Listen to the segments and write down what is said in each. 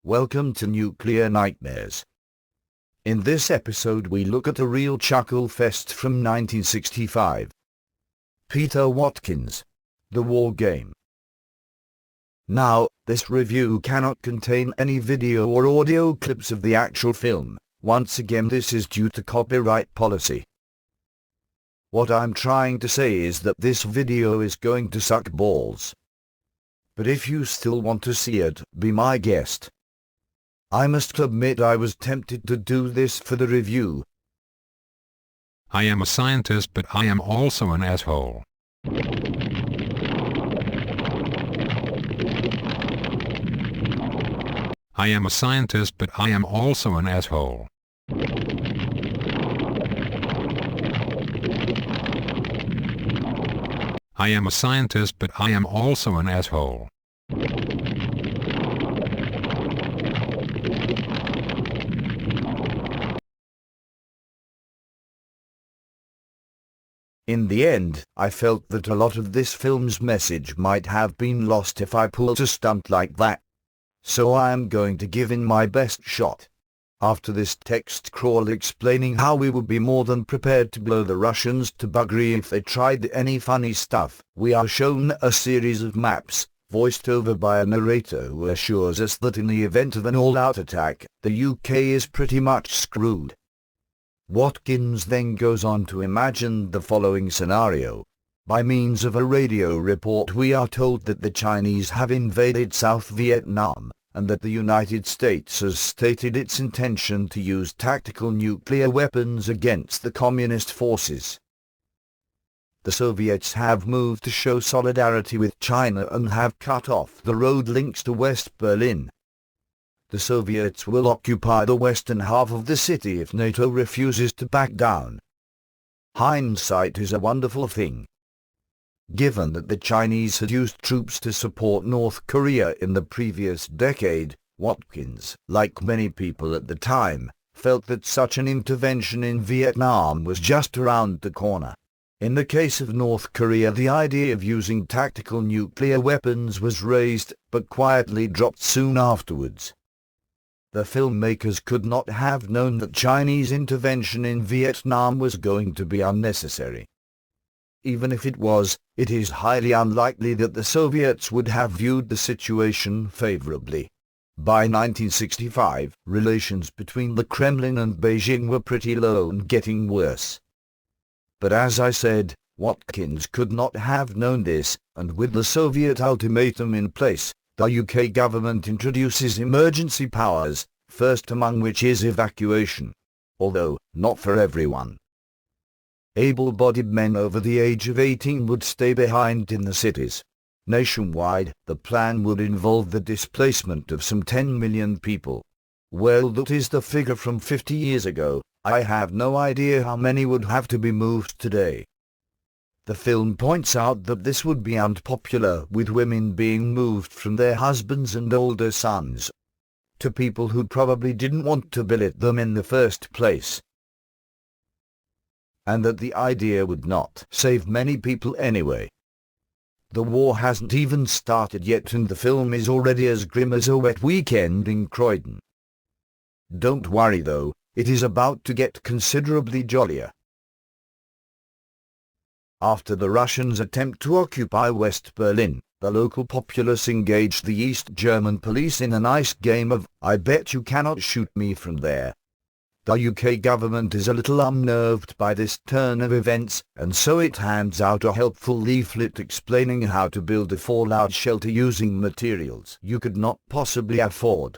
Welcome to Nuclear Nightmares. In this episode we look at a real chuckle fest from 1965. Peter Watkins, The War Game. Now, this review cannot contain any video or audio clips of the actual film. Once again, this is due to copyright policy. What I'm trying to say is that this video is going to suck balls. But if you still want to see it, be my guest. I must admit I was tempted to do this for the review. I am a scientist, but I am also an asshole. I am a scientist, but I am also an asshole. I am a scientist, but I am also an asshole. In the end, I felt that a lot of this film's message might have been lost if I pulled a stunt like that. So I am going to give in my best shot. After this text crawl explaining how we would be more than prepared to blow the Russians to buggery if they tried any funny stuff, we are shown a series of maps, voiced over by a narrator who assures us that in the event of an all-out attack, the UK is pretty much screwed. Watkins then goes on to imagine the following scenario. By means of a radio report we are told that the Chinese have invaded South Vietnam, and that the United States has stated its intention to use tactical nuclear weapons against the communist forces. The Soviets have moved to show solidarity with China and have cut off the road links to West Berlin. The Soviets will occupy the western half of the city if NATO refuses to back down. Hindsight is a wonderful thing. Given that the Chinese had used troops to support North Korea in the previous decade, Watkins, like many people at the time, felt that such an intervention in Vietnam was just around the corner. In the case of North Korea, the idea of using tactical nuclear weapons was raised, but quietly dropped soon afterwards. The filmmakers could not have known that Chinese intervention in Vietnam was going to be unnecessary. Even if it was, it is highly unlikely that the Soviets would have viewed the situation favorably. By 1965, relations between the Kremlin and Beijing were pretty low and getting worse. But as I said, Watkins could not have known this, and with the Soviet ultimatum in place, the UK government introduces emergency powers, first among which is evacuation. Although, not for everyone. Able-bodied men over the age of 18 would stay behind in the cities. Nationwide, the plan would involve the displacement of some 10 million people. Well, that is the figure from 50 years ago. I have no idea how many would have to be moved today. The film points out that this would be unpopular, with women being moved from their husbands and older sons to people who probably didn't want to billet them in the first place. And that the idea would not save many people anyway. The war hasn't even started yet and the film is already as grim as a wet weekend in Croydon. Don't worry though, it is about to get considerably jollier. After the Russians' attempt to occupy West Berlin, the local populace engaged the East German police in a nice game of "I bet you cannot shoot me from there." The UK government is a little unnerved by this turn of events, and so it hands out a helpful leaflet explaining how to build a fallout shelter using materials you could not possibly afford.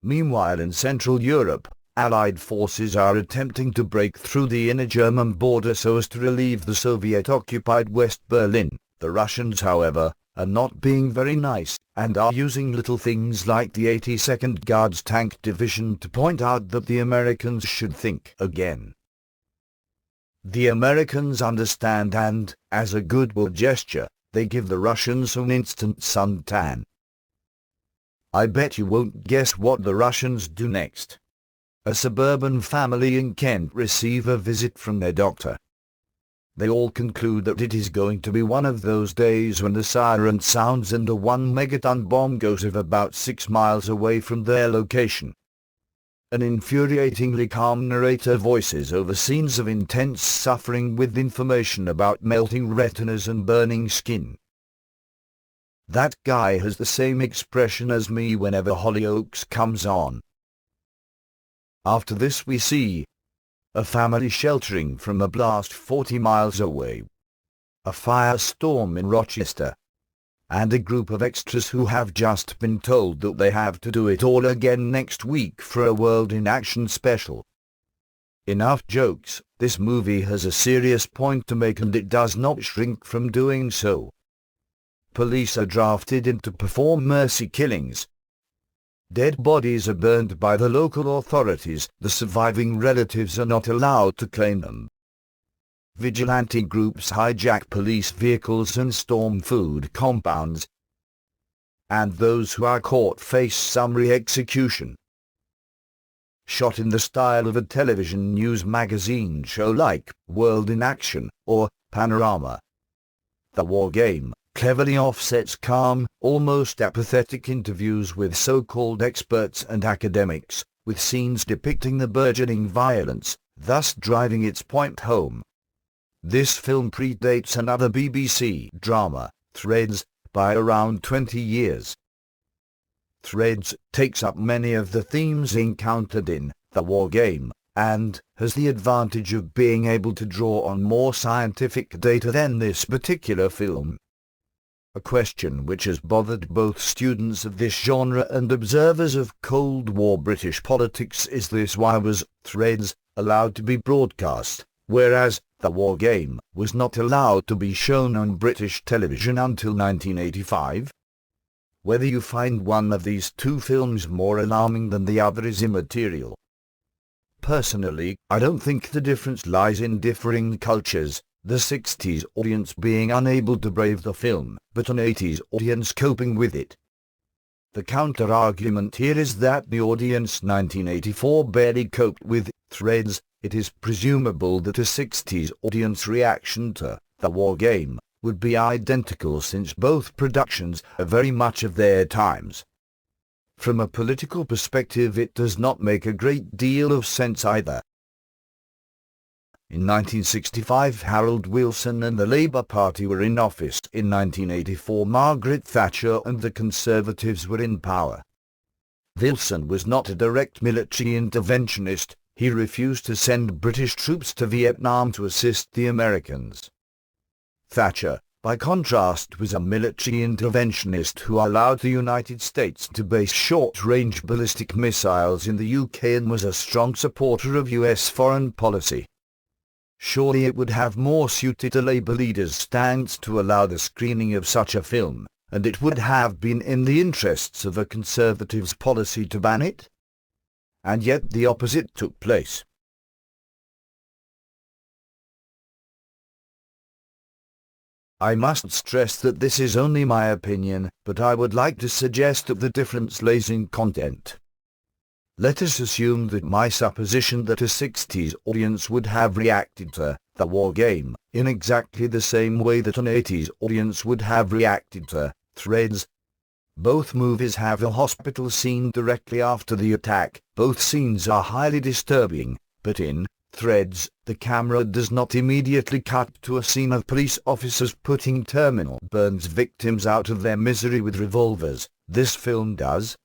Meanwhile, in Central Europe, Allied forces are attempting to break through the inner German border so as to relieve the Soviet-occupied West Berlin. The Russians, however, are not being very nice, and are using little things like the 82nd Guards Tank Division to point out that the Americans should think again. The Americans understand and, as a goodwill gesture, they give the Russians an instant suntan. I bet you won't guess what the Russians do next. A suburban family in Kent receive a visit from their doctor. They all conclude that it is going to be one of those days when the siren sounds and a 1 megaton bomb goes off about 6 miles away from their location. An infuriatingly calm narrator voices over scenes of intense suffering with information about melting retinas and burning skin. That guy has the same expression as me whenever Hollyoaks comes on. After this we see a family sheltering from a blast 40 miles away, a firestorm in Rochester, and a group of extras who have just been told that they have to do it all again next week for a World in Action special. Enough jokes, this movie has a serious point to make and it does not shrink from doing so. Police are drafted in to perform mercy killings. Dead bodies are burned by the local authorities, the surviving relatives are not allowed to claim them. Vigilante groups hijack police vehicles and storm food compounds. And those who are caught face summary execution. Shot in the style of a television news magazine show like World in Action or Panorama. The War Game cleverly offsets calm, almost apathetic interviews with so-called experts and academics, with scenes depicting the burgeoning violence, thus driving its point home. This film predates another BBC drama, Threads, by around 20 years. Threads takes up many of the themes encountered in The War Game, and has the advantage of being able to draw on more scientific data than this particular film. A question which has bothered both students of this genre and observers of Cold War British politics is this: why was Threads allowed to be broadcast, whereas The War Game was not allowed to be shown on British television until 1985? Whether you find one of these two films more alarming than the other is immaterial. Personally, I don't think the difference lies in differing cultures, the 60s audience being unable to brave the film, but an 80s audience coping with it. The counter-argument here is that the audience 1984 barely coped with Threads. It is presumable that a 60s audience reaction to The War Game would be identical, since both productions are very much of their times. From a political perspective, it does not make a great deal of sense either. In 1965, Harold Wilson and the Labour Party were in office. In 1984, Margaret Thatcher and the Conservatives were in power. Wilson was not a direct military interventionist. He refused to send British troops to Vietnam to assist the Americans. Thatcher, by contrast, was a military interventionist who allowed the United States to base short-range ballistic missiles in the UK and was a strong supporter of US foreign policy. Surely it would have more suited a Labour leader's stance to allow the screening of such a film, and it would have been in the interests of a Conservative's policy to ban it. And yet the opposite took place. I must stress that this is only my opinion, but I would like to suggest that the difference lays in content. Let us assume that my supposition that a 60s audience would have reacted to The War Game in exactly the same way that an 80s audience would have reacted to Threads. Both movies have a hospital scene directly after the attack. Both scenes are highly disturbing, but in Threads, the camera does not immediately cut to a scene of police officers putting terminal burns victims out of their misery with revolvers. This film does.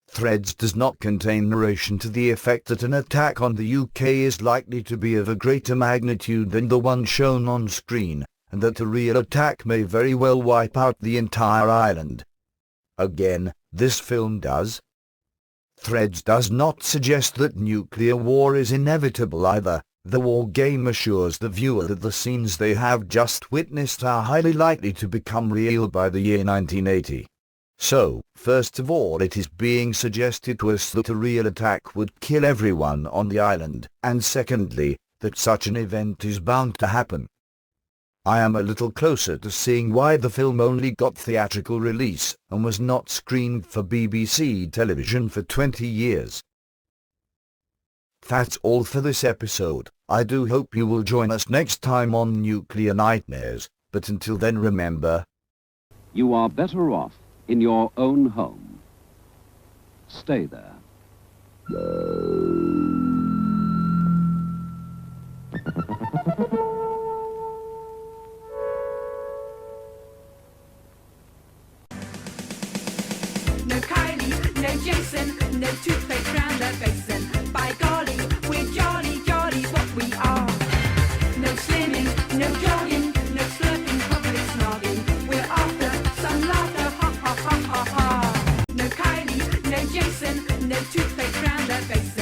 Threads does not contain narration to the effect that an attack on the UK is likely to be of a greater magnitude than the one shown on screen, and that a real attack may very well wipe out the entire island. Again, this film does. Threads does not suggest that nuclear war is inevitable either. The War Game assures the viewer that the scenes they have just witnessed are highly likely to become real by the year 1980. So, first of all, it is being suggested to us that a real attack would kill everyone on the island, and secondly, that such an event is bound to happen. I am a little closer to seeing why the film only got theatrical release and was not screened for BBC television for 20 years. That's all for this episode. I do hope you will join us next time on Nuclear Nightmares, but until then remember, you are better off in your own home. Stay there. No Kylie, no Jason, no toothpaste round the basin. By golly, we're jolly, jolly's what we are. No slimming, no jogging, no slurping, public snogging. We're after some laughter, ha ha ha ha ha. No Kylie, no Jason, no toothpaste round the basin.